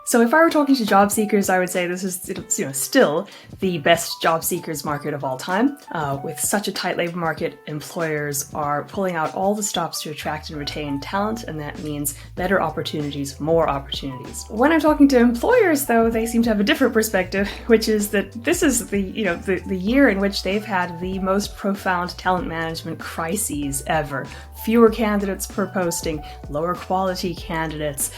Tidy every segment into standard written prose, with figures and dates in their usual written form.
So if I were talking to job seekers, I would say this is still the best job seekers market of all time. With such a tight labor market, employers are pulling out all the stops to attract and retain talent, and that means better opportunities, more opportunities. When I'm talking to employers, though, they seem to have a different perspective, which is that this is the year in which they've had the most profound talent management crises ever. Fewer candidates per posting, lower quality candidates,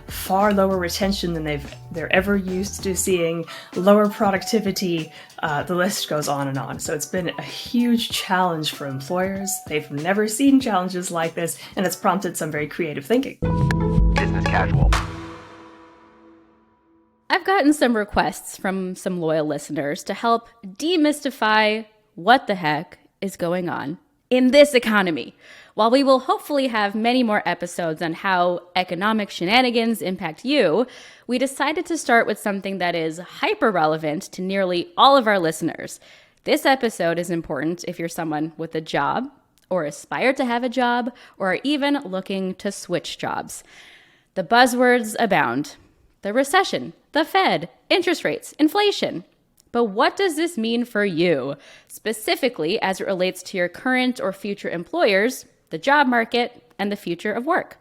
far lower retention than they're ever used to seeing, lower productivity, the list goes on and on. So it's been a huge challenge for employers. They've never seen challenges like this, and it's prompted some very creative thinking. Business casual. I've gotten some requests from some loyal listeners to help demystify what the heck is going on in this economy. While we will hopefully have many more episodes on how economic shenanigans impact you, we decided to start with something that is hyper relevant to nearly all of our listeners. This episode is important if you're someone with a job, or aspire to have a job, or are even looking to switch jobs. The buzzwords abound. The recession, the Fed, interest rates, inflation. But what does this mean for you, specifically as it relates to your current or future employers, the job market, and the future of work?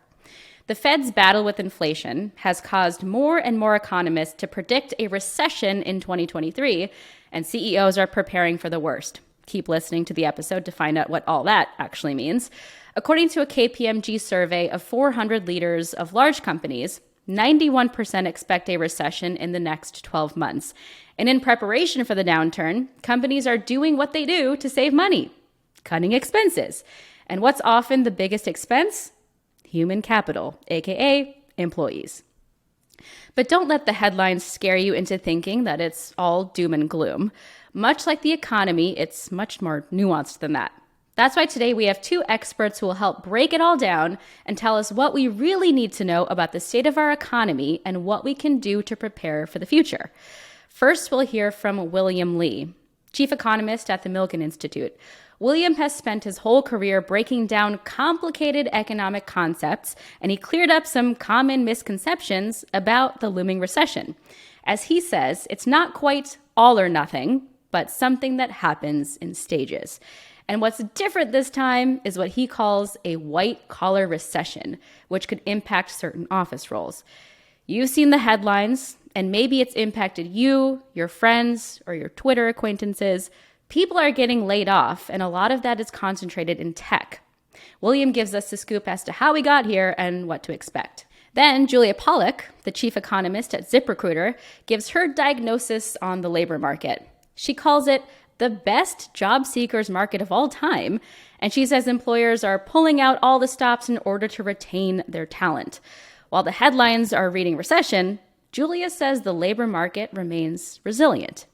The Fed's battle with inflation has caused more and more economists to predict a recession in 2023, and CEOs are preparing for the worst. Keep listening to the episode to find out what all that actually means. According to a KPMG survey of 400 leaders of large companies, 91% expect a recession in the next 12 months. And in preparation for the downturn, companies are doing what they do to save money, cutting expenses. And what's often the biggest expense? Human capital, aka employees. But don't let the headlines scare you into thinking that it's all doom and gloom. Much like the economy, it's much more nuanced than that. That's why today we have two experts who will help break it all down and tell us what we really need to know about the state of our economy and what we can do to prepare for the future. First, we'll hear from William Lee, chief economist at the Milken Institute. William has spent his whole career breaking down complicated economic concepts, and he cleared up some common misconceptions about the looming recession. As he says, it's not quite all or nothing, but something that happens in stages. And what's different this time is what he calls a white-collar recession, which could impact certain office roles. You've seen the headlines, and maybe it's impacted you, your friends, or your Twitter acquaintances. People are getting laid off, and a lot of that is concentrated in tech. William gives us the scoop as to how we got here and what to expect. Then Julia Pollak, the chief economist at ZipRecruiter, gives her diagnosis on the labor market. She calls it the best job seekers market of all time, and she says employers are pulling out all the stops in order to retain their talent. While the headlines are reading recession, Julia says the labor market remains resilient.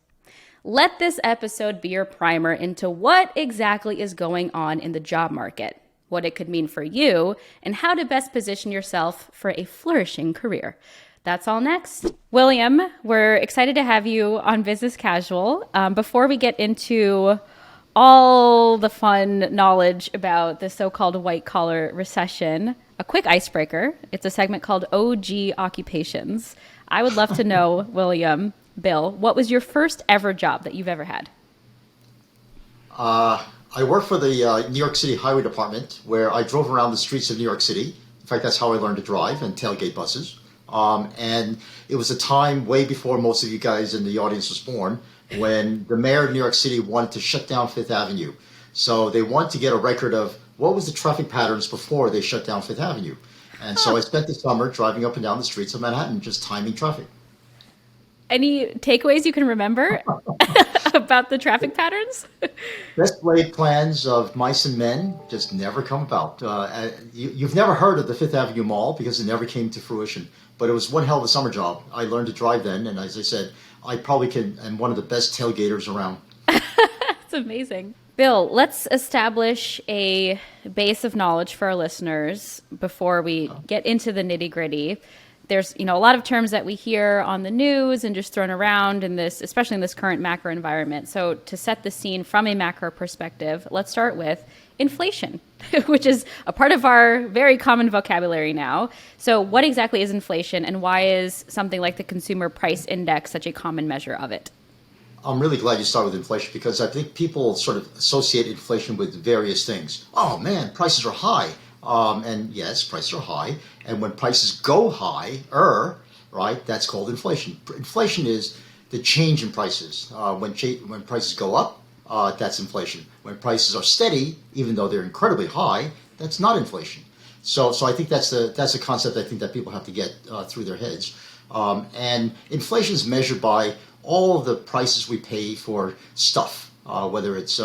Let this episode be your primer into what exactly is going on in the job market, what it could mean for you, and how to best position yourself for a flourishing career. That's all next. William, we're excited to have you on Business Casual. Before we get into all the fun knowledge about the so-called white-collar recession, a quick icebreaker. It's a segment called OG Occupations. I would love to know, William, Bill, what was your first ever job that you've ever had? I worked for the New York City Highway Department, where I drove around the streets of New York City. In fact, that's how I learned to drive, and tailgate buses. And it was a time way before most of you guys in the audience was born, when the mayor of New York City wanted to shut down Fifth Avenue. So they wanted to get a record of what was the traffic patterns before they shut down Fifth Avenue. And so I spent the summer driving up and down the streets of Manhattan, just timing traffic. Any takeaways you can remember about the traffic patterns? Best laid plans of mice and men just never come about. You've never heard of the Fifth Avenue Mall because it never came to fruition. But it was one hell of a summer job. I learned to drive then, and as I said, I probably am one of the best tailgaters around. That's amazing. Bill, let's establish a base of knowledge for our listeners before we get into the nitty-gritty. There's, a lot of terms that we hear on the news and just thrown around in this, especially in this current macro environment. So to set the scene from a macro perspective, let's start with inflation, which is a part of our very common vocabulary now. So what exactly is inflation, and why is something like the Consumer Price Index such a common measure of it? I'm really glad you started with inflation, because I think people sort of associate inflation with various things. Oh man, prices are high. And yes, prices are high. And when prices go higher, right, that's called inflation. Inflation is the change in prices. When prices go up, that's inflation. When prices are steady, even though they're incredibly high, that's not inflation. So I think that's a concept I think that people have to get through their heads. And inflation is measured by all of the prices we pay for stuff, whether it's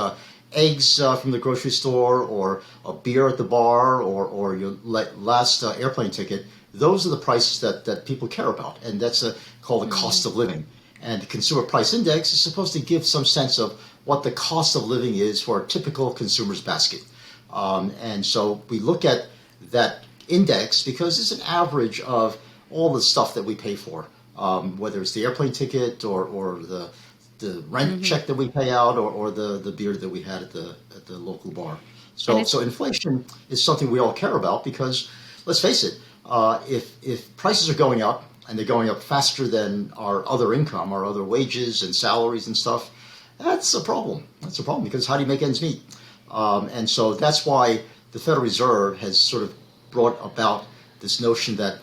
eggs from the grocery store, or a beer at the bar, or your last airplane ticket. Those are the prices that people care about, and that's called the cost of living. And the Consumer Price Index is supposed to give some sense of what the cost of living is for a typical consumer's basket. And so we look at that index because it's an average of all the stuff that we pay for, whether it's the airplane ticket or the rent check that we pay out, or the beer that we had at the local bar. So inflation is something we all care about, because let's face it, if prices are going up, and they're going up faster than our other income, our other wages and salaries and stuff, that's a problem. That's a problem, because how do you make ends meet? And so that's why the Federal Reserve has sort of brought about this notion that,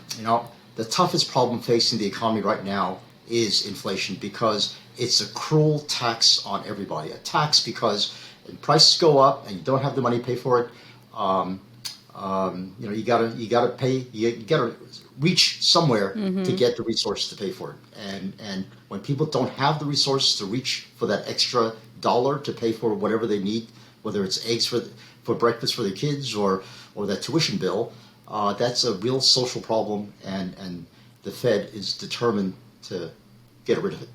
the toughest problem facing the economy right now is inflation, because it's a cruel tax on everybody. A tax because when prices go up and you don't have the money to pay for it, you gotta pay. You gotta reach somewhere to get the resources to pay for it. And when people don't have the resources to reach for that extra dollar to pay for whatever they need, whether it's eggs for breakfast for their kids, or that tuition bill, that's a real social problem, and the Fed is determined to get rid of it.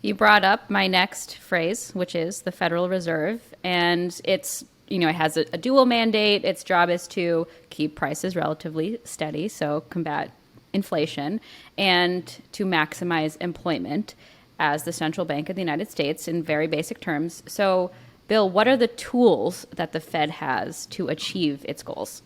You brought up my next phrase, which is the Federal Reserve, and it's, it has a dual mandate. Its job is to keep prices relatively steady, so combat inflation, and to maximize employment as the central bank of the United States in very basic terms. So, Bill, what are the tools that the Fed has to achieve its goals?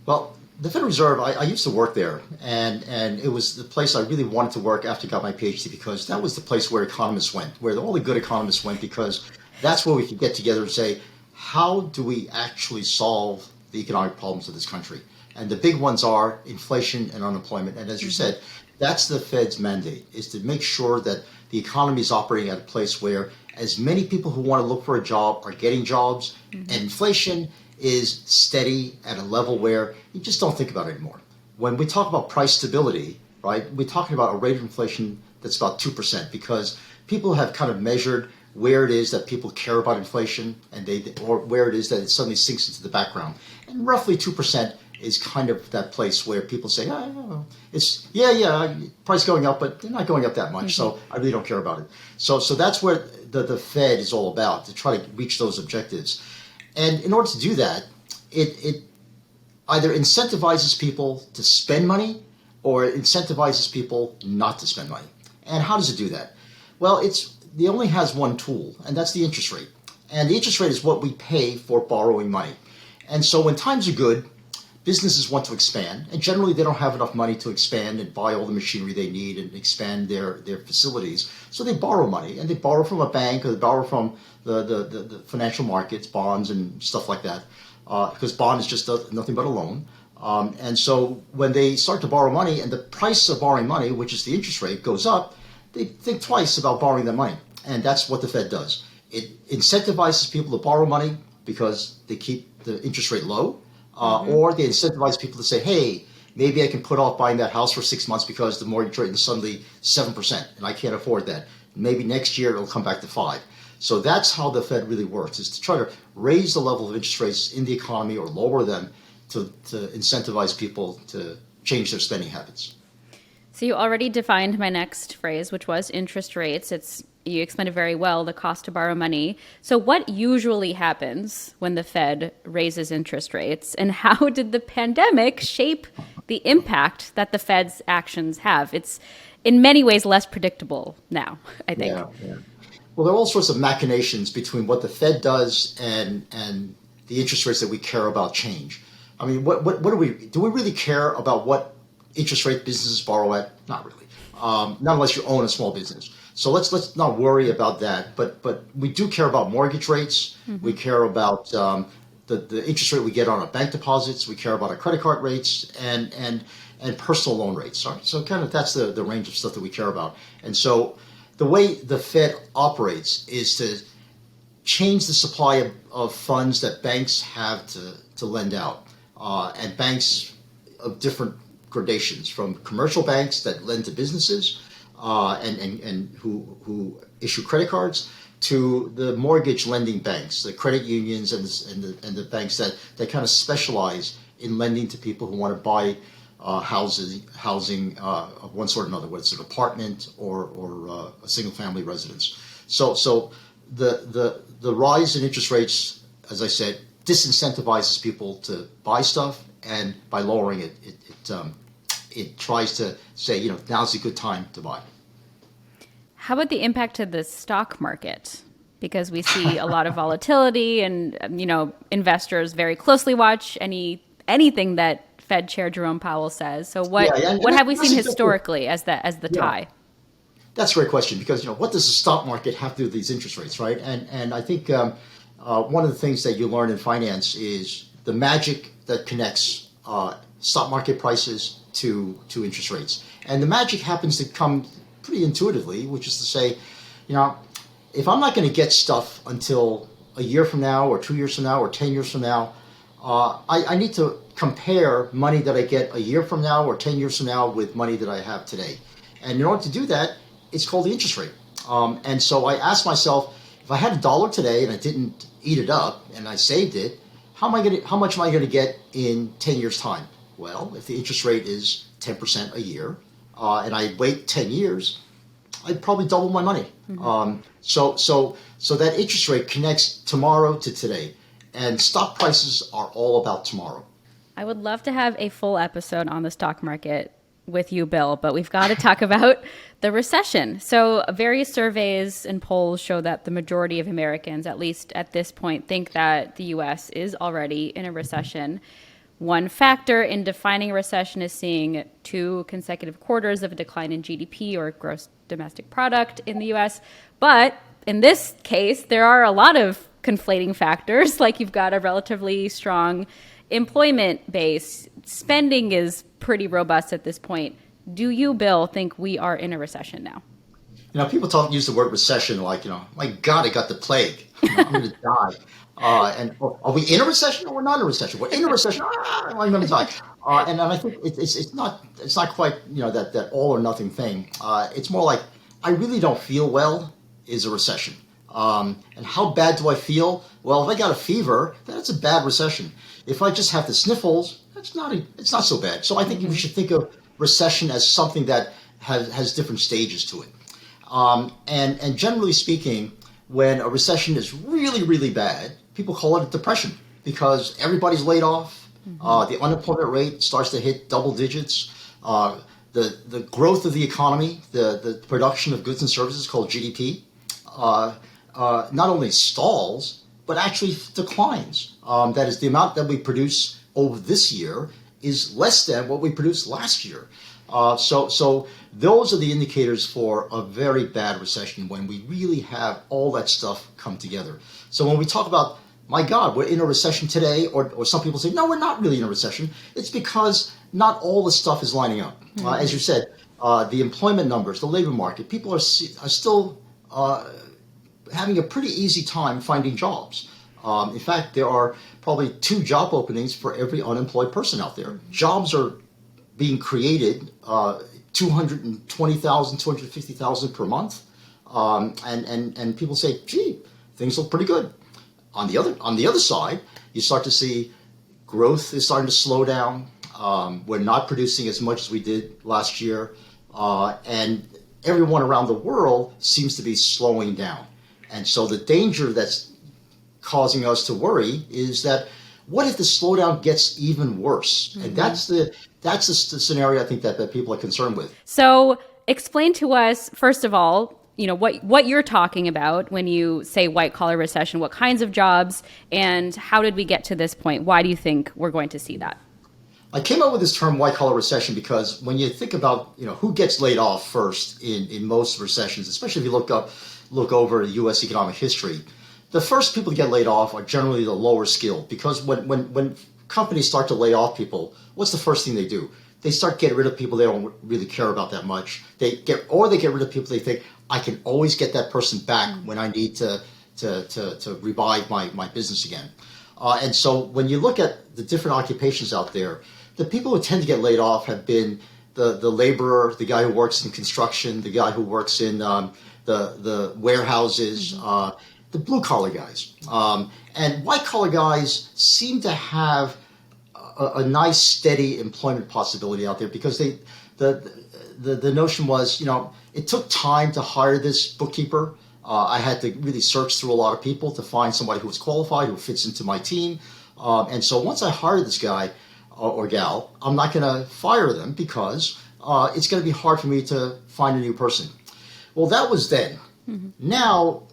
Well, the Federal Reserve, I used to work there, and it was the place I really wanted to work after I got my PhD, because that was the place where economists went, where all the good economists went, because that's where we could get together and say, how do we actually solve the economic problems of this country? And the big ones are inflation and unemployment. And as you said, that's the Fed's mandate, is to make sure that the economy is operating at a place where as many people who want to look for a job are getting jobs, and inflation is steady at a level where you just don't think about it anymore. When we talk about price stability, right, we're talking about a rate of inflation that's about 2%, because people have kind of measured where it is that people care about inflation, or where it is that it suddenly sinks into the background. And roughly 2% is kind of that place where people say, it's price going up, but they're not going up that much, so I really don't care about it. So that's where the Fed is all about, to try to reach those objectives. And in order to do that, it either incentivizes people to spend money, or it incentivizes people not to spend money. And how does it do that? Well, it only has one tool, and that's the interest rate. And the interest rate is what we pay for borrowing money. And so when times are good, businesses want to expand, and generally they don't have enough money to expand and buy all the machinery they need and expand their facilities. So they borrow money, and they borrow from a bank, or they borrow from the financial markets, bonds and stuff like that, because bond is just nothing but a loan. And so when they start to borrow money, and the price of borrowing money, which is the interest rate, goes up, they think twice about borrowing that money. And that's what the Fed does. It incentivizes people to borrow money because they keep the interest rate low, or they incentivize people to say, hey, maybe I can put off buying that house for 6 months because the mortgage rate is suddenly 7%, and I can't afford that. Maybe next year it'll come back to 5%. So that's how the Fed really works, is to try to raise the level of interest rates in the economy, or lower them, to incentivize people to change their spending habits. So you already defined my next phrase, which was interest rates. You explained it very well, the cost to borrow money. So what usually happens when the Fed raises interest rates, and how did the pandemic shape the impact that the Fed's actions have. It's in many ways less predictable now, I think. Yeah. Well, there are all sorts of machinations between what the Fed does and the interest rates that we care about change. I mean, what do we really care about what interest rate businesses borrow at? Not really. Not unless you own a small business. So let's not worry about that. But we do care about mortgage rates. Mm-hmm. We care about the interest rate we get on our bank deposits. We care about our credit card rates and personal loan rates. Right? So kind of that's the range of stuff that we care about. And so the way the Fed operates is to change the supply of funds that banks have to lend out. And banks of different gradations, from commercial banks that lend to businesses and who issue credit cards, to the mortgage lending banks, the credit unions and the banks that kind of specialize in lending to people who want to buy housing of one sort or another, whether it's an apartment or a single family residence. So the rise in interest rates, as I said, disincentivizes people to buy stuff, and by lowering it, it tries to say, now's a good time to buy. How about the impact to the stock market? Because we see a lot of volatility, and investors very closely watch anything that Fed Chair Jerome Powell says. So what have we seen historically as the tie? That's a great question, because what does the stock market have to do with these interest rates, right? And I think one of the things that you learn in finance is the magic that connects stock market prices to interest rates. And the magic happens to come pretty intuitively, which is to say, if I'm not going to get stuff until a year from now or 2 years from now or 10 years from now, I need to compare money that I get a year from now or 10 years from now with money that I have today. And in order to do that, it's called the interest rate. And so I asked myself, if I had $1 today and I didn't eat it up and I saved it, how much am I going to get in 10 years' time? Well, if the interest rate is 10% a year, and I wait 10 years, I'd probably double my money. Mm-hmm. So that interest rate connects tomorrow to today, and stock prices are all about tomorrow. I would love to have a full episode on the stock market with you, Bill, but we've got to talk about the recession. So various surveys and polls show that the majority of Americans, at least at this point, think that the U.S. is already in a recession. One factor in defining a recession is seeing 2 consecutive quarters of a decline in GDP, or gross domestic product, in the U.S. But in this case, there are a lot of conflating factors, like you've got a relatively strong employment base. Spending is pretty robust at this point. Do you, Bill, think we are in a recession now? People use the word recession like, my God, I got the plague. I'm going to die. And are we in a recession or we're not in a recession? We're in a recession. I'm going to die. And I think it's not quite that all or nothing thing. It's more like, I really don't feel well is a recession. And how bad do I feel? Well, if I got a fever, that's a bad recession. If I just have the sniffles, it's not so bad. So I think we should think of recession as something that has different stages to it. And generally speaking, when a recession is really, really bad, people call it a depression because everybody's laid off. Mm-hmm. The unemployment rate starts to hit double digits. The growth of the economy, the production of goods and services called GDP, not only stalls, but actually declines. That is, the amount that we produce over this year is less than what we produced last year. So those are the indicators for a very bad recession, when we really have all that stuff come together. So when we talk about, my God, we're in a recession today, or some people say, no, we're not really in a recession, it's because not all the stuff is lining up. Mm-hmm. As you said, the employment numbers, the labor market, people are still having a pretty easy time finding jobs. In fact, there are probably 2 job openings for every unemployed person out there. Jobs are being created, 220,000, 250,000 per month. And people say, gee, things look pretty good. On the other side, you start to see growth is starting to slow down. We're not producing as much as we did last year. And everyone around the world seems to be slowing down. And so the danger that's causing us to worry is that what if the slowdown gets even worse? And that's the scenario I think that people are concerned with. So explain to us, first of all, what you're talking about when you say white collar recession, what kinds of jobs, and how did we get to this point? Why do you think we're going to see that? I came up with this term white collar recession because when you think about who gets laid off first in most recessions, especially if you look over U.S. economic history, the first people to get laid off are generally the lower skilled, because when companies start to lay off people, what's the first thing they do? They start getting rid of people they don't really care about that much. They get rid of people they think, I can always get that person back when I need to revive my business again. And so when you look at the different occupations out there, the people who tend to get laid off have been the laborer, the guy who works in construction, the guy who works in the warehouses, the blue collar guys. And white collar guys seem to have a nice steady employment possibility out there, because the notion was, it took time to hire this bookkeeper. I had to really search through a lot of people to find somebody who was qualified, who fits into my team. And so once I hired this guy or gal, I'm not going to fire them, because it's going to be hard for me to find a new person. Well, that was then. Now,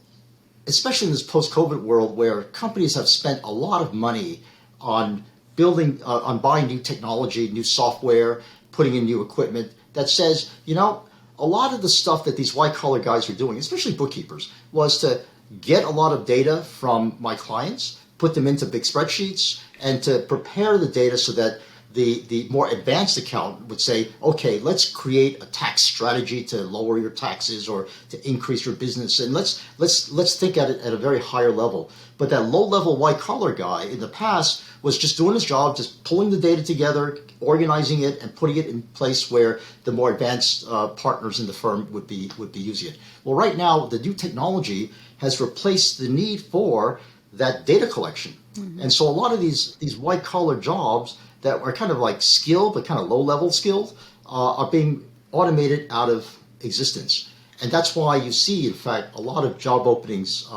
especially in this post-COVID world where companies have spent a lot of money on buying new technology, new software, putting in new equipment, that says, a lot of the stuff that these white-collar guys are doing, especially bookkeepers, was to get a lot of data from my clients, put them into big spreadsheets, and to prepare the data so that the more advanced accountant would say, okay, let's create a tax strategy to lower your taxes or to increase your business, and let's think at it at a very higher level. But that low-level white-collar guy in the past was just doing his job, just pulling the data together, organizing it, and putting it in place where the more advanced partners in the firm would be using it. Well, right now, the new technology has replaced the need for that data collection. And so a lot of these white-collar jobs that are kind of like skilled but kind of low-level skilled are being automated out of existence. And that's why you see, in fact, a lot of job openings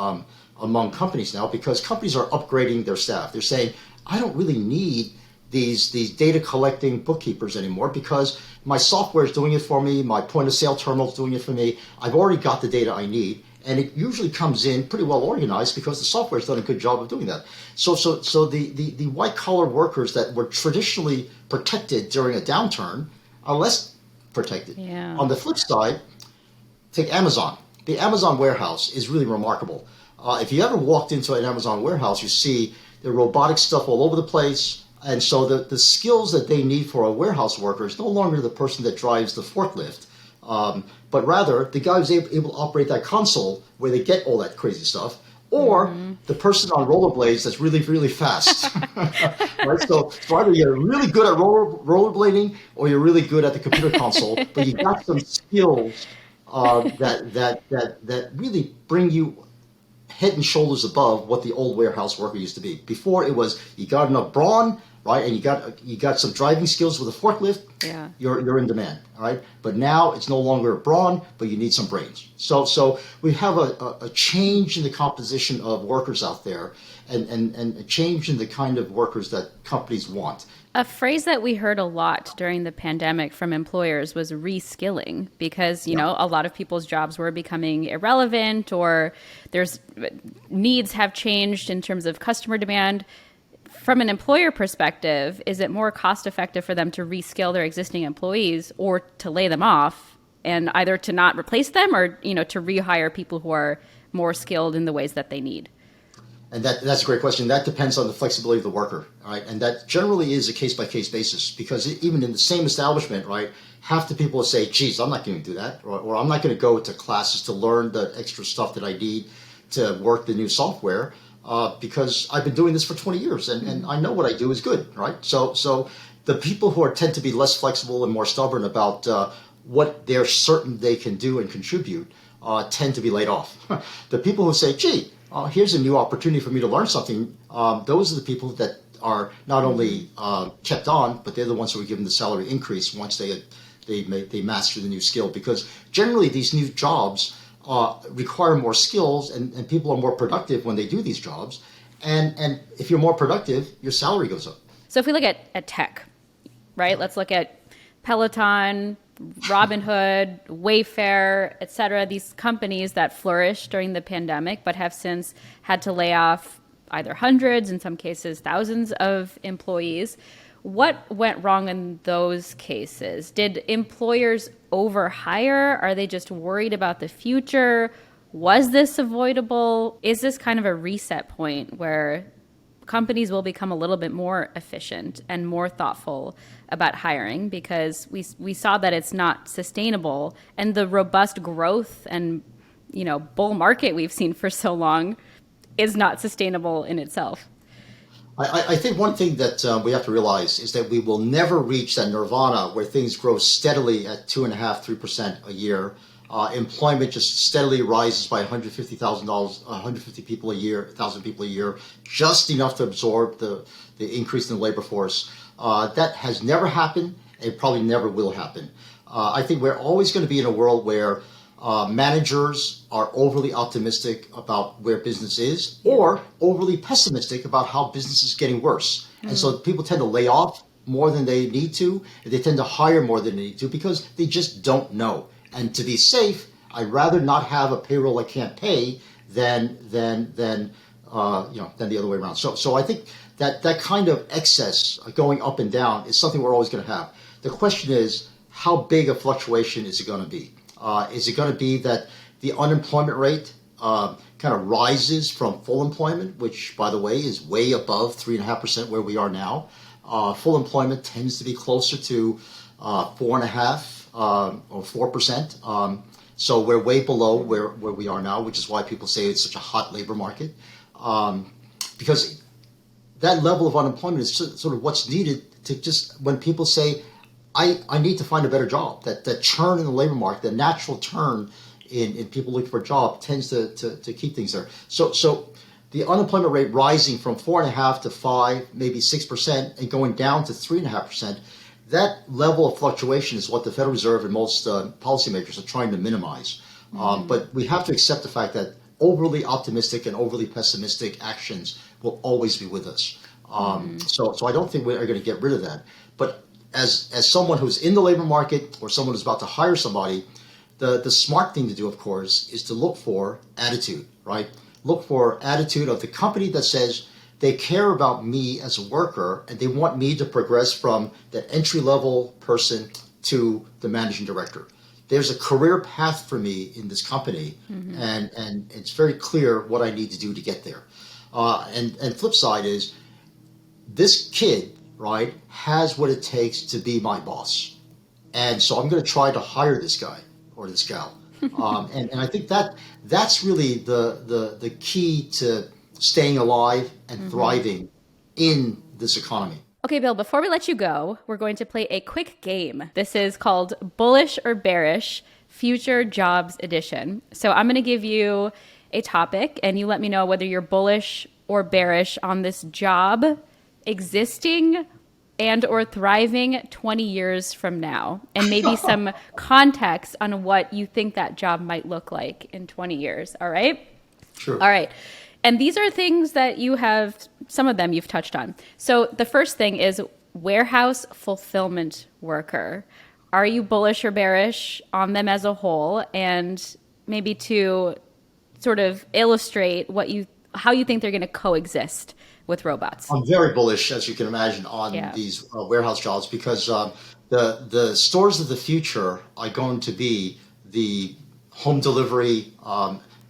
among companies now, because companies are upgrading their staff. They're saying, I don't really need these data collecting bookkeepers anymore, because my software is doing it for me, my point of sale terminal is doing it for me, I've already got the data I need. And it usually comes in pretty well organized because the software has done a good job of doing that. So the white collar workers that were traditionally protected during a downturn are less protected. Yeah. On the flip side, take Amazon. The Amazon warehouse is really remarkable. If you ever walked into an Amazon warehouse, you see the robotic stuff all over the place. And so the skills that they need for a warehouse worker is no longer the person that drives the forklift. But rather the guy who's able to operate that console where they get all that crazy stuff, or the person on rollerblades that's really, really fast. Right? So either you're really good at rollerblading or you're really good at the computer console, but you got some skills that really bring you head and shoulders above what the old warehouse worker used to be. Before it was, you got enough brawn, right, and you got some driving skills with a forklift, you're in demand, all right? But now it's no longer brawn, but you need some brains. So we have a change in the composition of workers out there, and a change in the kind of workers that companies want. A phrase that we heard a lot during the pandemic from employers was reskilling, because, a lot of people's jobs were becoming irrelevant, or there's needs have changed in terms of customer demand. From an employer perspective, is it more cost effective for them to reskill their existing employees or to lay them off, and either to not replace them or, to rehire people who are more skilled in the ways that they need? And that's a great question. That depends on the flexibility of the worker, right? And that generally is a case-by-case basis, because even in the same establishment, right, half the people will say, geez, I'm not going to do that, or I'm not going to go to classes to learn the extra stuff that I need to work the new software, because I've been doing this for 20 years and I know what I do is good, right? So the people who tend to be less flexible and more stubborn about what they're certain they can do and contribute tend to be laid off. The people who say, gee, here's a new opportunity for me to learn something, those are the people that are not only kept on, but they're the ones who are given the salary increase once they master the new skill. Because generally these new jobs require more skills, and people are more productive when they do these jobs. And if you're more productive, your salary goes up. So if we look at tech, right? Let's look at Peloton, Robinhood, Wayfair, et cetera, these companies that flourished during the pandemic, but have since had to lay off either hundreds, in some cases, thousands of employees. What went wrong in those cases? Did employers overhire? Are they just worried about the future? Was this avoidable? Is this kind of a reset point where companies will become a little bit more efficient and more thoughtful about hiring, because we saw that it's not sustainable, and the robust growth and bull market we've seen for so long is not sustainable in itself? I think one thing that we have to realize is that we will never reach that nirvana where things grow steadily at 2.5–3% a year. Employment just steadily rises by $150,000, 150 people a year, 1,000 people a year, just enough to absorb the increase in the labor force. That has never happened, and probably never will happen. I think we're always going to be in a world where managers are overly optimistic about where business is, or overly pessimistic about how business is getting worse. And so people tend to lay off more than they need to, and they tend to hire more than they need to because they just don't know. And to be safe, I'd rather not have a payroll I can't pay than the other way around. So I think that kind of excess going up and down is something we're always going to have. The question is, how big a fluctuation is it going to be? Is it going to be that the unemployment rate kind of rises from full employment, which, by the way, is way above 3.5% where we are now? Full employment tends to be closer to 4.5% or 4%. So we're way below where we are now, which is why people say it's such a hot labor market. Because that level of unemployment is sort of what's needed to just, when people say, I need to find a better job, that churn in the labor market, the natural turn in people looking for a job tends to keep things there. So the unemployment rate rising from 4.5% to 5%, maybe 6%, and going down to 3.5%, that level of fluctuation is what the Federal Reserve and most policymakers are trying to minimize. But we have to accept the fact that overly optimistic and overly pessimistic actions will always be with us. So I don't think we're going to get rid of that. But as someone who's in the labor market or someone who's about to hire somebody, the smart thing to do, of course, is to look for attitude, right? Look for attitude of the company that says they care about me as a worker and they want me to progress from that entry-level person to the managing director. There's a career path for me in this company, and it's very clear what I need to do to get there. And flip side is, this kid, right, has what it takes to be my boss. And so I'm going to try to hire this guy or this gal. And I think that's really the key to staying alive and thriving in this economy. Okay, Bill, before we let you go, we're going to play a quick game. This is called Bullish or Bearish, Future Jobs Edition. So I'm going to give you a topic, and you let me know whether you're bullish or bearish on this job existing and or thriving 20 years from now, and maybe some context on what you think that job might look like in 20 years. All right? Sure. All right. And these are things that you have, some of them you've touched on. So the first thing is warehouse fulfillment worker. Are you bullish or bearish on them as a whole? And maybe to sort of illustrate how you think they're going to coexist with robots. I'm very bullish, as you can imagine, on these warehouse jobs, because the stores of the future are going to be the home delivery,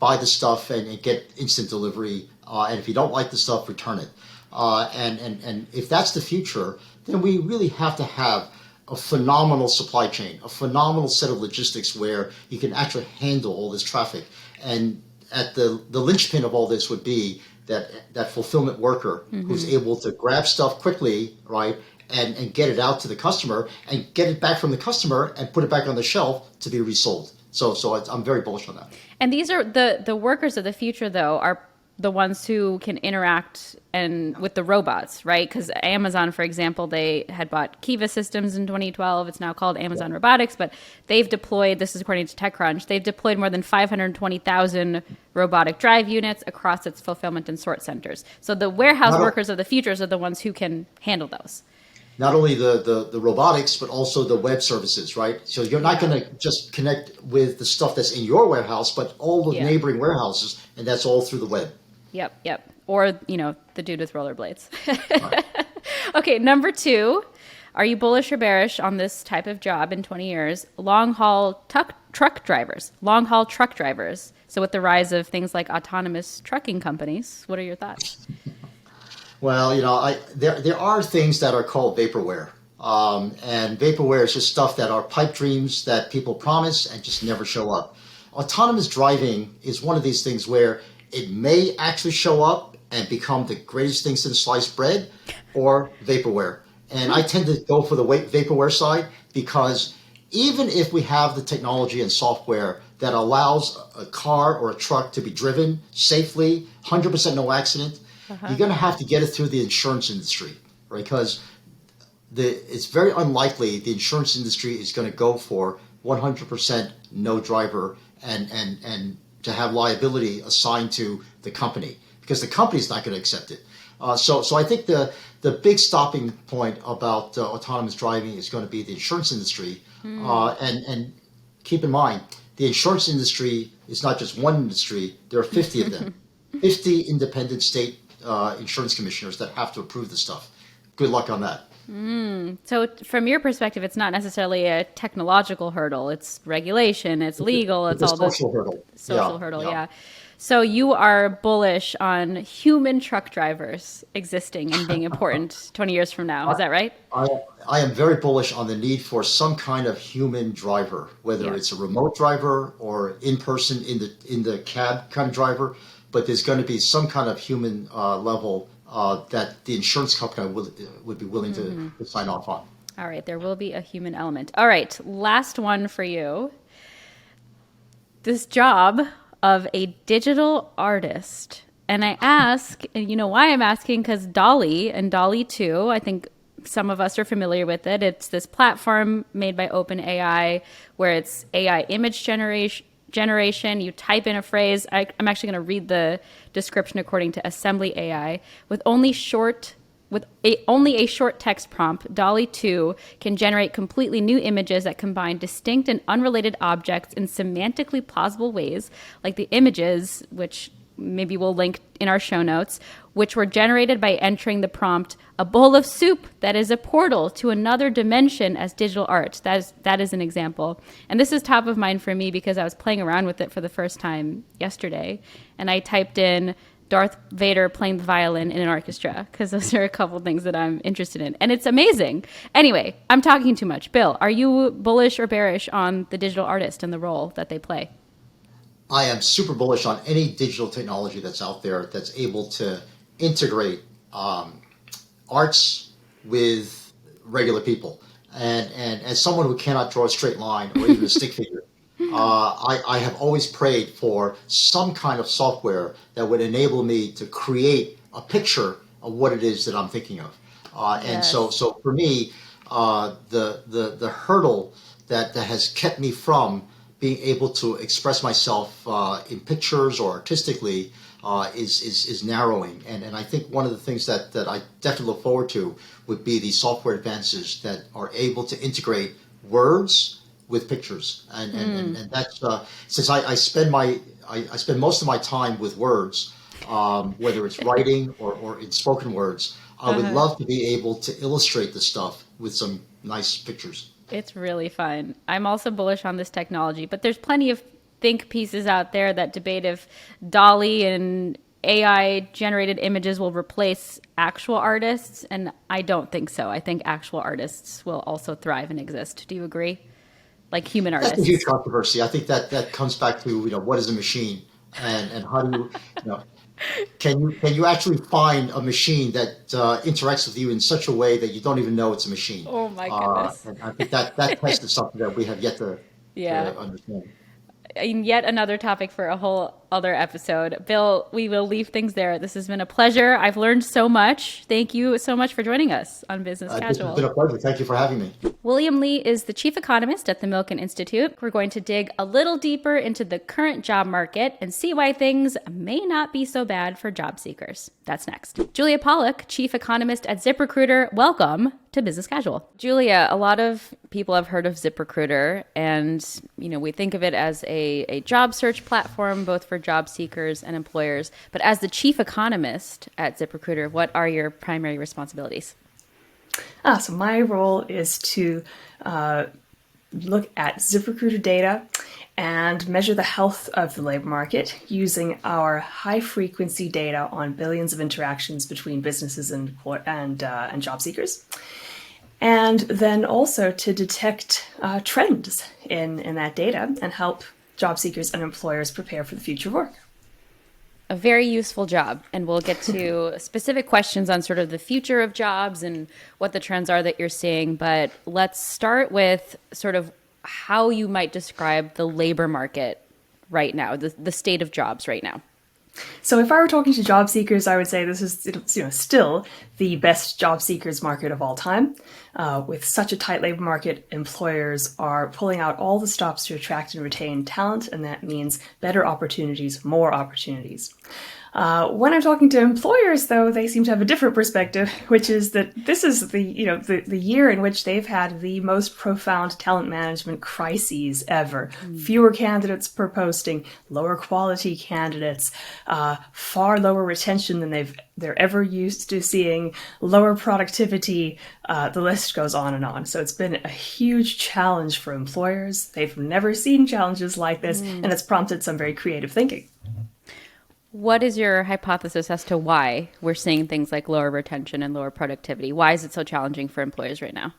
buy the stuff and get instant delivery. And if you don't like the stuff, return it. And if that's the future, then we really have to have a phenomenal supply chain, a phenomenal set of logistics where you can actually handle all this traffic. And at the linchpin of all this would be that fulfillment worker who's able to grab stuff quickly, right, and get it out to the customer and get it back from the customer and put it back on the shelf to be resold. So I'm very bullish on that. And these are the workers of the future, though, are the ones who can interact and with the robots, right? Because Amazon, for example, they had bought Kiva Systems in 2012. It's now called Amazon Robotics, but they've deployed, this is according to TechCrunch, they've deployed more than 520,000 robotic drive units across its fulfillment and sort centers. So the warehouse workers of the futures are the ones who can handle those. Not only the robotics, but also the web services, right? So you're not going to just connect with the stuff that's in your warehouse, but all the neighboring warehouses, and that's all through the web. Yep. Or, you know, the dude with rollerblades. Right. Okay, number 2, are you bullish or bearish on this type of job in 20 years? Long-haul truck drivers. Long-haul truck drivers. So with the rise of things like autonomous trucking companies, what are your thoughts? Well, you know, there are things that are called vaporware. And vaporware is just stuff that are pipe dreams that people promise and just never show up. Autonomous driving is one of these things where it may actually show up and become the greatest thing since sliced bread, or vaporware. And I tend to go for the vaporware side, because even if we have the technology and software that allows a car or a truck to be driven safely, 100% no accident, you're going to have to get it through the insurance industry, right? Because it's very unlikely the insurance industry is going to go for 100% no driver and to have liability assigned to the company, because the company's not going to accept it. So I think the big stopping point about autonomous driving is going to be the insurance industry. And keep in mind, the insurance industry is not just one industry. There are 50 of them, 50 independent state insurance commissioners that have to approve the stuff. Good luck on that. So from your perspective, it's not necessarily a technological hurdle. It's regulation, it's legal, it's all the social hurdle. Social hurdle, yeah. So you are bullish on human truck drivers existing and being important 20 years from now. Is that right? I am very bullish on the need for some kind of human driver, whether it's a remote driver or in person in the cab kind of driver. But there's going to be some kind of human level that the insurance company would be willing to sign off on. All right, there will be a human element. All right, last one for you. This job of a digital artist. And I ask, and you know why I'm asking, because DALL-E and DALL-E 2, I think some of us are familiar with it. It's this platform made by OpenAI where it's AI image generation. You type in a phrase. I'm actually going to read the description according to Assembly AI. With only a short text prompt, DALL-E 2 can generate completely new images that combine distinct and unrelated objects in semantically plausible ways, like the images, which maybe we'll link in our show notes, which were generated by entering the prompt, a bowl of soup that is a portal to another dimension as digital art. That is an example. And this is top of mind for me because I was playing around with it for the first time yesterday. And I typed in Darth Vader playing the violin in an orchestra, because those are a couple things that I'm interested in. And it's amazing. Anyway, I'm talking too much. Bill, are you bullish or bearish on the digital artist and the role that they play? I am super bullish on any digital technology that's out there that's able to integrate arts with regular people. And as someone who cannot draw a straight line or even a stick figure, I have always prayed for some kind of software that would enable me to create a picture of what it is that I'm thinking of. And so for me, the hurdle that has kept me from being able to express myself in pictures or artistically is narrowing. And I think one of the things that I definitely look forward to would be the software advances that are able to integrate words with pictures. And that's since I spend most of my time with words, whether it's writing or in spoken words, I would love to be able to illustrate the stuff with some nice pictures. It's really fun. I'm also bullish on this technology, but there's plenty of think pieces out there that debate if DALL-E and AI generated images will replace actual artists, and I don't think so. I think actual artists will also thrive and exist. Do you agree? Like human artists. That's a huge controversy. I think that comes back to what is a machine, and how do can you actually find a machine that interacts with you in such a way that you don't even know it's a machine? Oh my goodness! And I think that test is something that we have yet to understand. yet another topic for a whole other episode. Bill, we will leave things there. This has been a pleasure. I've learned so much. Thank you so much for joining us on Business Casual. It's been a pleasure. Thank you for having me. William Lee is the chief economist at the Milken Institute. We're going to dig a little deeper into the current job market and see why things may not be so bad for job seekers. That's next. Julia Pollak, chief economist at ZipRecruiter. Welcome to Business Casual. Julia, a lot of people have heard of ZipRecruiter, and we think of it as a job search platform, both for job seekers and employers. But as the chief economist at ZipRecruiter, what are your primary responsibilities? So my role is to look at ZipRecruiter data and measure the health of the labor market using our high-frequency data on billions of interactions between businesses and job seekers. And then also to detect trends in that data and help job seekers and employers prepare for the future of work. A very useful job. And we'll get to specific questions on sort of the future of jobs and what the trends are that you're seeing. But let's start with sort of how you might describe the labor market right now, the state of jobs right now. So if I were talking to job seekers, I would say this is still the best job seekers market of all time. With such a tight labor market, employers are pulling out all the stops to attract and retain talent, and that means better opportunities, more opportunities. When I'm talking to employers, though, they seem to have a different perspective, which is that this is the year in which they've had the most profound talent management crises ever. Fewer candidates per posting, lower quality candidates, far lower retention than they're ever used to seeing, lower productivity. The list goes on and on. So it's been a huge challenge for employers. They've never seen challenges like this, and it's prompted some very creative thinking. What is your hypothesis as to why we're seeing things like lower retention and lower productivity? Why is it so challenging for employers right now?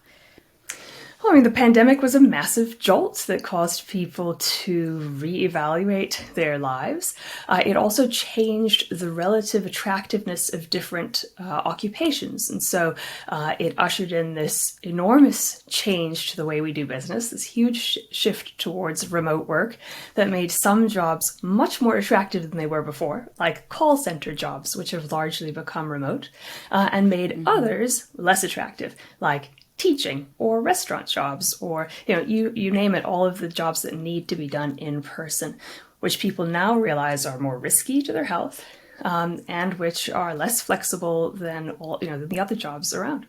Well, I mean, the pandemic was a massive jolt that caused people to reevaluate their lives. It also changed the relative attractiveness of different occupations. And so it ushered in this enormous change to the way we do business, this huge shift towards remote work that made some jobs much more attractive than they were before, like call center jobs, which have largely become remote, and made others less attractive, like teaching or restaurant jobs, or you name it, all of the jobs that need to be done in person, which people now realize are more risky to their health, and which are less flexible than the other jobs around.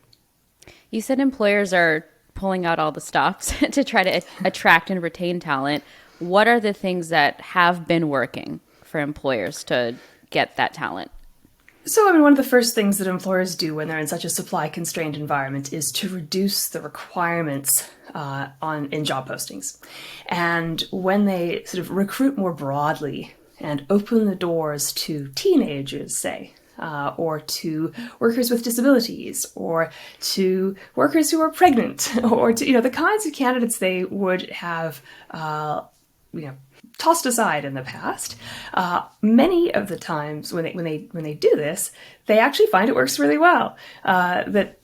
You said employers are pulling out all the stops to try to attract and retain talent. What are the things that have been working for employers to get that talent? So, I mean, one of the first things that employers do when they're in such a supply-constrained environment is to reduce the requirements in job postings. And when they sort of recruit more broadly and open the doors to teenagers, say, or to workers with disabilities, or to workers who are pregnant, or to the kinds of candidates they would have tossed aside in the past. Many of the times when they do this, they actually find it works really well. The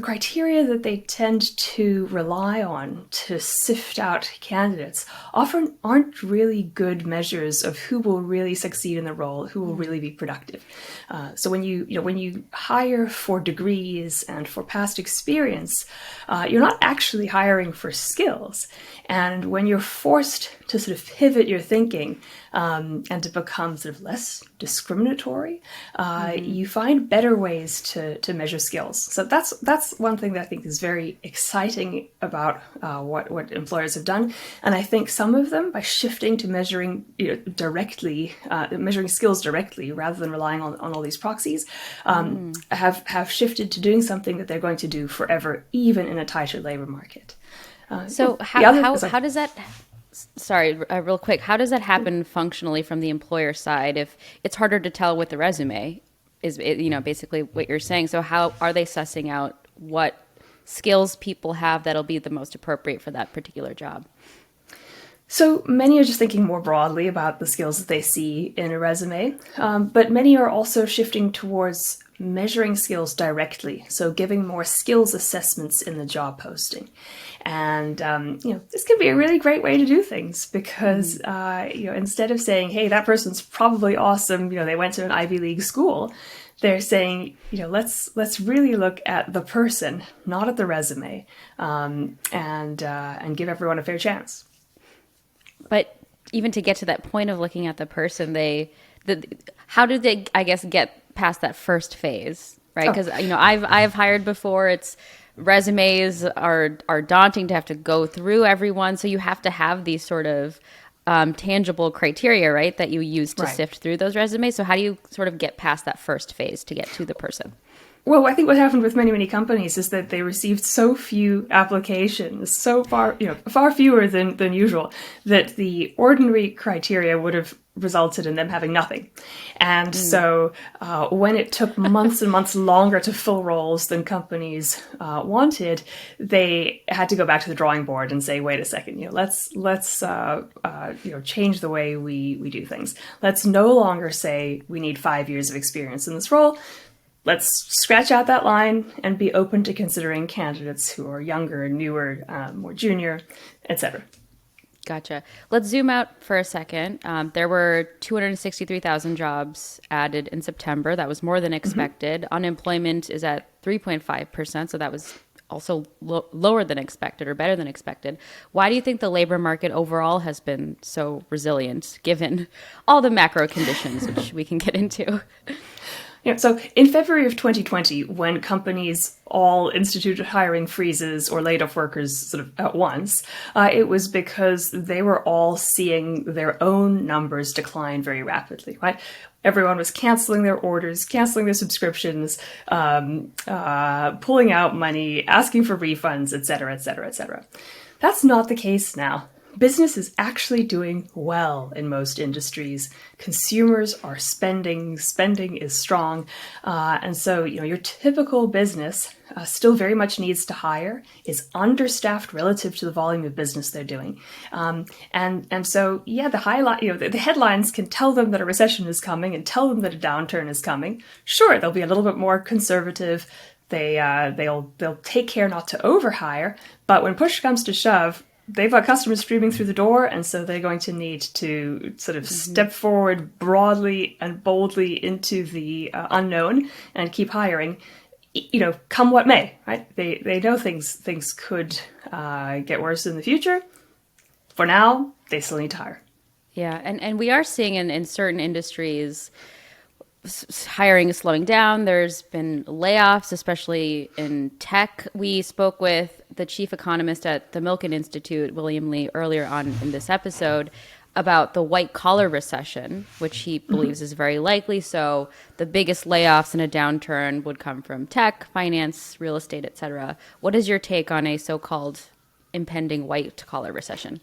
criteria that they tend to rely on to sift out candidates often aren't really good measures of who will really succeed in the role, who will really be productive. So when you hire for degrees and for past experience, you're not actually hiring for skills. And when you're forced to sort of pivot your thinking and to become sort of less discriminatory, you find better ways to measure skills. So that's one thing that I think is very exciting about what employers have done. And I think some of them, by shifting to measuring measuring skills directly rather than relying on all these proxies, have shifted to doing something that they're going to do forever, even in a tighter labor market. How does that? Sorry, real quick. How does that happen functionally from the employer side if it's harder to tell with the resume? Is basically what you're saying. So how are they sussing out what skills people have that'll be the most appropriate for that particular job? So many are just thinking more broadly about the skills that they see in a resume, but many are also shifting towards measuring skills directly, so giving more skills assessments in the job posting. And this can be a really great way to do things because instead of saying, "Hey, that person's probably awesome," they went to an Ivy League school, they're saying, let's really look at the person, not at the resume, and give everyone a fair chance. But even to get to that point of looking at the person, how did they, I guess, get past that first phase, right? Because I've hired before. It's resumes are daunting to have to go through everyone, so you have to have these sort of tangible criteria, right, that you use to sift through those resumes. So how do you sort of get past that first phase to get to the person? Well, I think what happened with many companies is that they received so few applications, so far fewer than usual, that the ordinary criteria would have resulted in them having nothing. And so when it took months and months longer to fill roles than companies wanted, they had to go back to the drawing board and say, wait a second, let's change the way we do things. Let's no longer say we need 5 years of experience in this role. Let's scratch out that line and be open to considering candidates who are younger, newer, more junior, etc. Gotcha. Let's zoom out for a second. There were 263,000 jobs added in September. That was more than expected. Unemployment is at 3.5%, so that was also lower than expected or better than expected. Why do you think the labor market overall has been so resilient, given all the macro conditions, which we can get into? So in February of 2020, when companies all instituted hiring freezes or laid off workers sort of at once, it was because they were all seeing their own numbers decline very rapidly, right? Everyone was canceling their orders, canceling their subscriptions, pulling out money, asking for refunds, et cetera, et cetera, et cetera. That's not the case now. Business is actually doing well in most industries. Consumers are spending is strong. And so, your typical business still very much needs to hire, is understaffed relative to the volume of business they're doing. And so, the headlines can tell them that a recession is coming and tell them that a downturn is coming. Sure, they'll be a little bit more conservative. They'll take care not to overhire. But when push comes to shove, they've got customers streaming through the door, and so they're going to need to sort of step forward broadly and boldly into the unknown and keep hiring, come what may, right? They know things could get worse in the future. For now, they still need to hire. Yeah, and we are seeing in certain industries hiring is slowing down. There's been layoffs, especially in tech. We spoke with the chief economist at the Milken Institute, William Lee, earlier on in this episode about the white-collar recession, which he believes is very likely. So the biggest layoffs in a downturn would come from tech, finance, real estate, et cetera. What is your take on a so-called impending white-collar recession?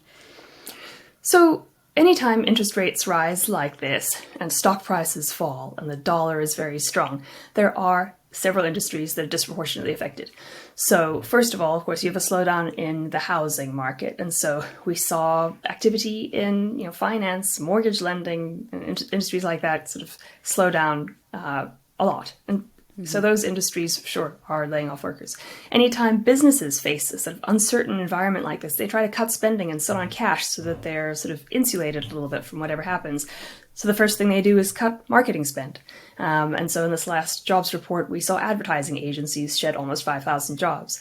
So anytime interest rates rise like this and stock prices fall and the dollar is very strong, there are several industries that are disproportionately affected. So first of all, of course, you have a slowdown in the housing market. And so we saw activity in finance, mortgage lending, and industries like that sort of slow down a lot. And so those industries, sure, are laying off workers. Anytime businesses face a sort of uncertain environment like this, they try to cut spending and sit on cash so that they're sort of insulated a little bit from whatever happens. So the first thing they do is cut marketing spend. And so in this last jobs report, we saw advertising agencies shed almost 5,000 jobs.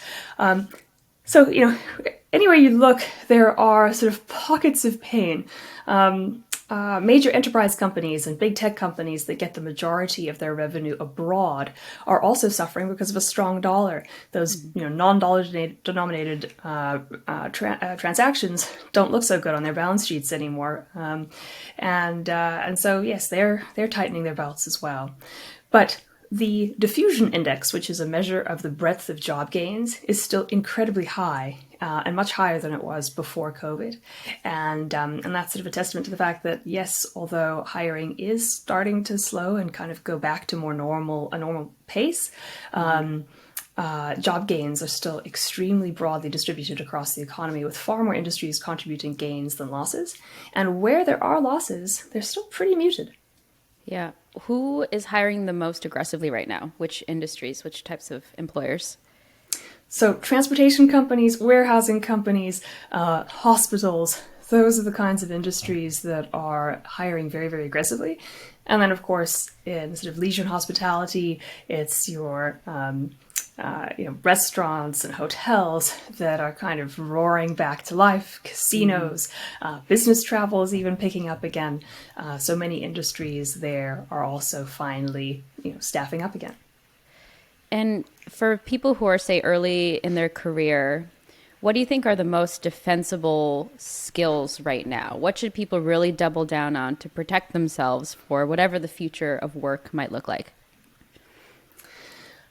So, anywhere you look, there are sort of pockets of pain. Major enterprise companies and big tech companies that get the majority of their revenue abroad are also suffering because of a strong dollar. Those non-dollar denominated transactions don't look so good on their balance sheets anymore, and so yes, they're tightening their belts as well. But the diffusion index, which is a measure of the breadth of job gains, is still incredibly high. And much higher than it was before COVID. And that's sort of a testament to the fact that, yes, although hiring is starting to slow and kind of go back to a normal pace, job gains are still extremely broadly distributed across the economy, with far more industries contributing gains than losses. And where there are losses, they're still pretty muted. Yeah. Who is hiring the most aggressively right now? Which industries, which types of employers? So transportation companies, warehousing companies, hospitals, those are the kinds of industries that are hiring very, very aggressively. And then, of course, in sort of leisure and hospitality, it's your restaurants and hotels that are kind of roaring back to life, casinos, business travel is even picking up again. So many industries there are also finally, staffing up again. And for people who are, say, early in their career, what do you think are the most defensible skills right now? What should people really double down on to protect themselves for whatever the future of work might look like?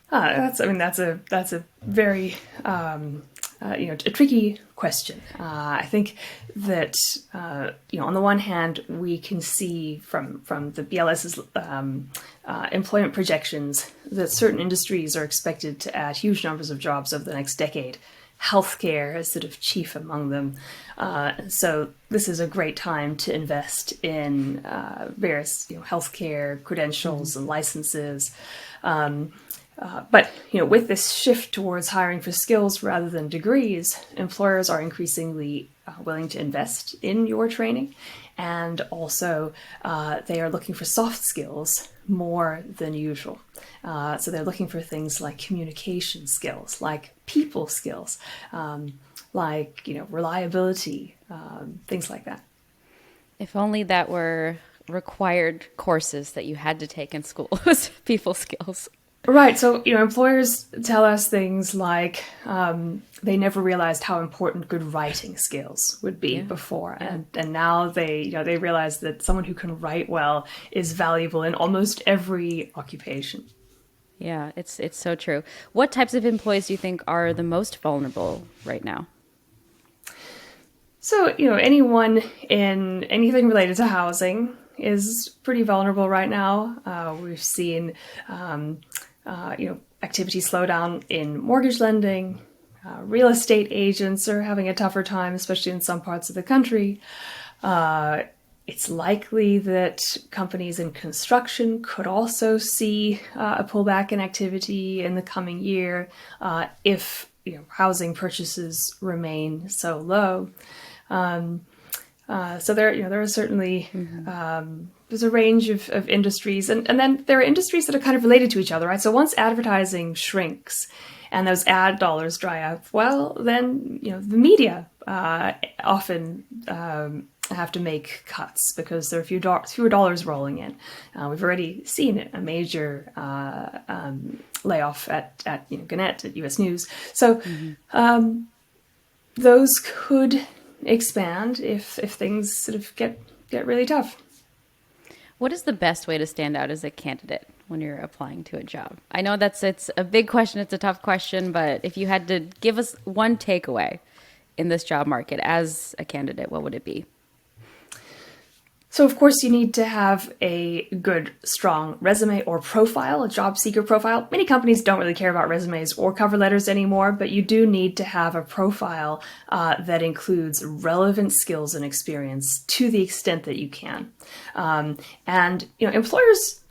That's a very a tricky question. I think that on the one hand, we can see from the BLS's employment projections that certain industries are expected to add huge numbers of jobs over the next decade. Healthcare is sort of chief among them. So this is a great time to invest in various healthcare credentials and licenses. But with this shift towards hiring for skills rather than degrees, employers are increasingly willing to invest in your training. And also, they are looking for soft skills more than usual. So they're looking for things like communication skills, like people skills, like reliability, things like that. If only that were required courses that you had to take in school, was people skills. Right. So, employers tell us things like they never realized how important good writing skills would be before. And now they realize that someone who can write well is valuable in almost every occupation. Yeah, it's so true. What types of employees do you think are the most vulnerable right now? So, anyone in anything related to housing is pretty vulnerable right now. We've seen activity slow down in mortgage lending. Real estate agents are having a tougher time, especially in some parts of the country. It's likely that companies in construction could also see a pullback in activity in the coming year if housing purchases remain so low. So there are certainly there's a range of industries, and then there are industries that are kind of related to each other, right? So once advertising shrinks and those ad dollars dry up, well, then the media often have to make cuts because there are fewer dollars rolling in. We've already seen a major layoff at Gannett at US News. So those could expand if things sort of get really tough. What is the best way to stand out as a candidate when you're applying to a job? I know it's a big question, it's a tough question, but if you had to give us one takeaway in this job market as a candidate, what would it be? So, of course, you need to have a good, strong resume or profile, a job seeker profile. Many companies don't really care about resumes or cover letters anymore, but you do need to have a profile that includes relevant skills and experience to the extent that you can. And employers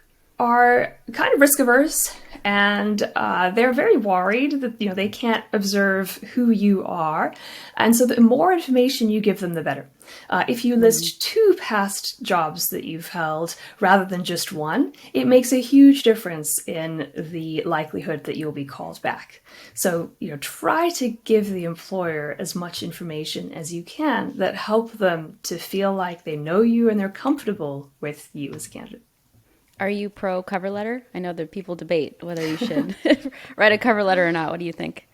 are kind of risk averse, and they're very worried that they can't observe who you are, and so the more information you give them, the better. If you list 2 past jobs that you've held rather than just one, it makes a huge difference in the likelihood that you'll be called back. So, try to give the employer as much information as you can that help them to feel like they know you and they're comfortable with you as a candidate. Are you pro cover letter? I know that people debate whether you should write a cover letter or not. What do you think?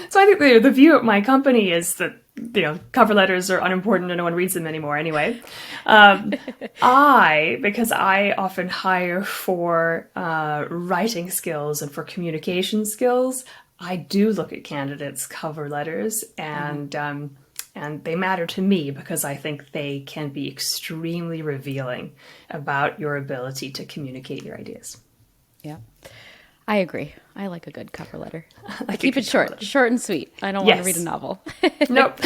So I think the view at my company is that cover letters are unimportant and no one reads them anymore anyway. Because I often hire for writing skills and for communication skills, I do look at candidates' cover letters, and they matter to me because I think they can be extremely revealing about your ability to communicate your ideas. Yeah. I agree. I like a good cover letter. Like Keep it short and sweet. I don't want to read a novel. Nope.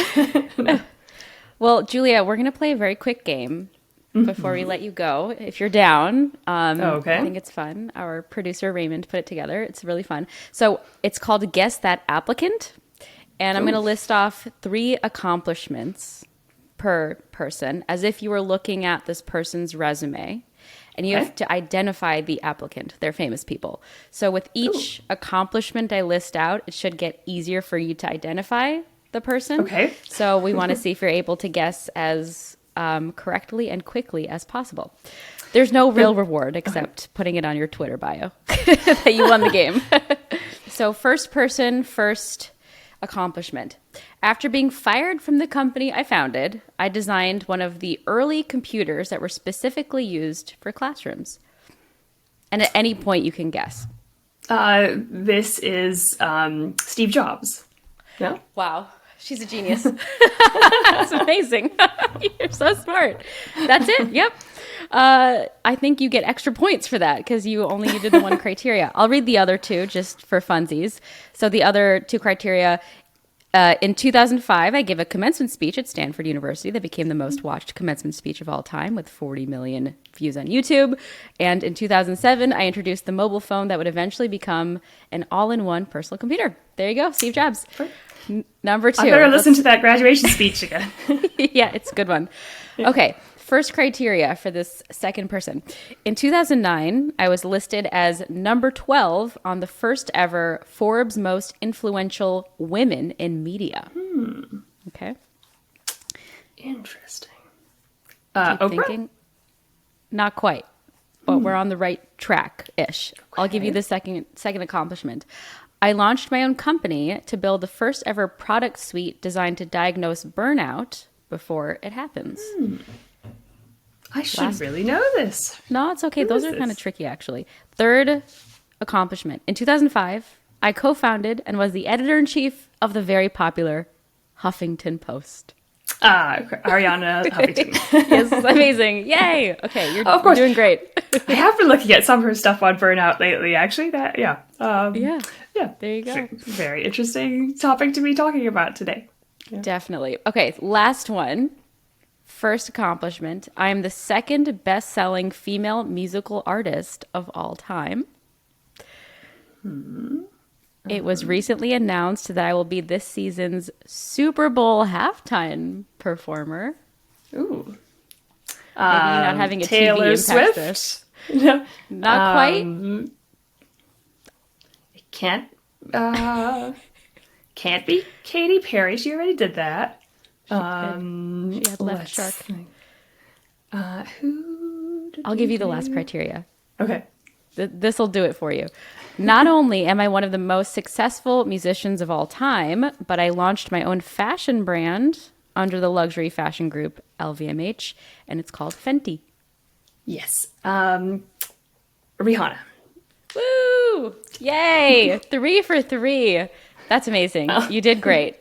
Well, Julia, we're going to play a very quick game before we let you go. If you're down, Okay. I think it's fun. Our producer, Raymond, put it together. It's really fun. So it's called Guess That Applicant. And I'm going to list off 3 accomplishments per person as if you were looking at this person's resume. And you have to identify the applicant. They're famous people. So with each accomplishment I list out, it should get easier for you to identify the person. Okay. So we want to see if you're able to guess as correctly and quickly as possible. There's no real reward except putting it on your Twitter bio that you won the game. So first person, first accomplishment. After being fired from the company I founded, I designed one of the early computers that were specifically used for classrooms. And at any point you can guess. This is Steve Jobs. No? Wow. She's a genius. That's amazing. You're so smart. That's it. Yep. I think you get extra points for that because you did the one criteria. I'll read the other 2 just for funsies. So the other 2 criteria, in 2005, I gave a commencement speech at Stanford University that became the most watched commencement speech of all time with 40 million views on YouTube. And in 2007, I introduced the mobile phone that would eventually become an all-in-one personal computer. There you go, Steve Jobs. Number 2. I better listen to that graduation speech again. Yeah, it's a good one. Okay, first criteria for this second person. In 2009, I was listed as number 12 on the first ever Forbes Most Influential Women in Media. Okay. Interesting. Keep Oprah? thinking. Not quite, but we're on the right track-ish. I'll give you the second accomplishment. I launched my own company to build the first ever product suite designed to diagnose burnout before it happens. I should really know this. No, it's okay. Who Those is are kind of this? tricky, actually. Third accomplishment. In 2005, I co-founded and was the editor-in-chief of the very popular Huffington Post. Ariana Huffington. Yes, amazing. Yay. Okay, you're Of course. doing great. I have been looking at some of her stuff on burnout lately, actually. Yeah, there you go. Very interesting topic to be talking about today. Definitely. Okay, last one. First accomplishment. I am the second best-selling female musical artist of all time. It was recently announced that I will be this season's Super Bowl halftime performer. Ooh. Maybe not having a Taylor TV impact Swift? this. No. Not quite. It can't be Katy Perry. She already did that. She had left shark. I'll give you the last criteria. Okay. This will do it for you. Not only am I one of the most successful musicians of all time, but I launched my own fashion brand under the luxury fashion group LVMH, and it's called Fenty. Yes. Rihanna. Woo! Yay! 3 for 3. That's amazing. You did great.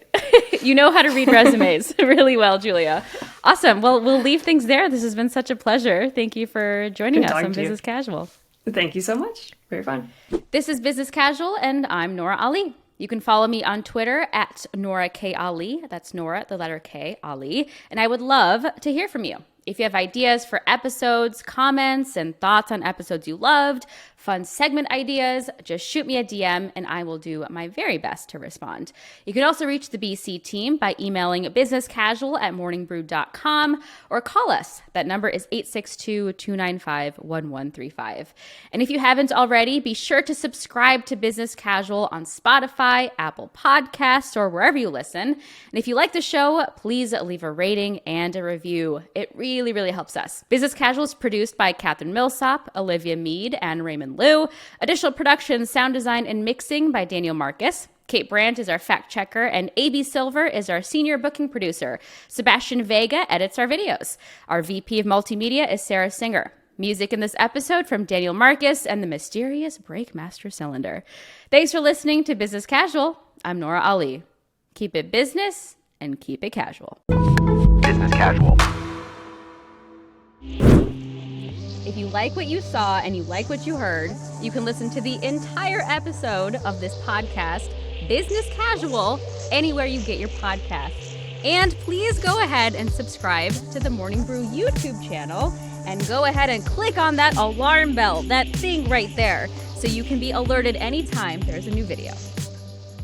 You know how to read resumes really well, Julia. Awesome. Well, we'll leave things there. This has been such a pleasure. Thank you for joining us on Business Casual. Thank you so much. Very fun. This is Business Casual, and I'm Nora Ali. You can follow me on Twitter at Nora K. Ali. That's Nora, the letter K, Ali. And I would love to hear from you. If you have ideas for episodes, comments, and thoughts on episodes you loved, fun segment ideas, just shoot me a DM and I will do my very best to respond. You can also reach the BC team by emailing businesscasual@morningbrew.com or call us. That number is 862-295-1135. And if you haven't already, be sure to subscribe to Business Casual on Spotify, Apple Podcasts, or wherever you listen. And if you like the show, please leave a rating and a review. It really, really helps us. Business Casual is produced by Catherine Millsop, Olivia Mead, and Raymond Liu. Additional production, sound design, and mixing by Daniel Marcus. Kate Brandt is our fact checker, and AB Silver is our senior booking producer. Sebastian Vega edits our videos. Our VP of Multimedia is Sarah Singer. Music in this episode from Daniel Marcus and the mysterious Breakmaster Cylinder. Thanks for listening to Business Casual. I'm Nora Ali. Keep it business and keep it casual. Business Casual. If you like what you saw and you like what you heard, you can listen to the entire episode of this podcast, Business Casual, anywhere you get your podcasts. And please go ahead and subscribe to the Morning Brew YouTube channel and go ahead and click on that alarm bell, that thing right there, so you can be alerted anytime there's a new video.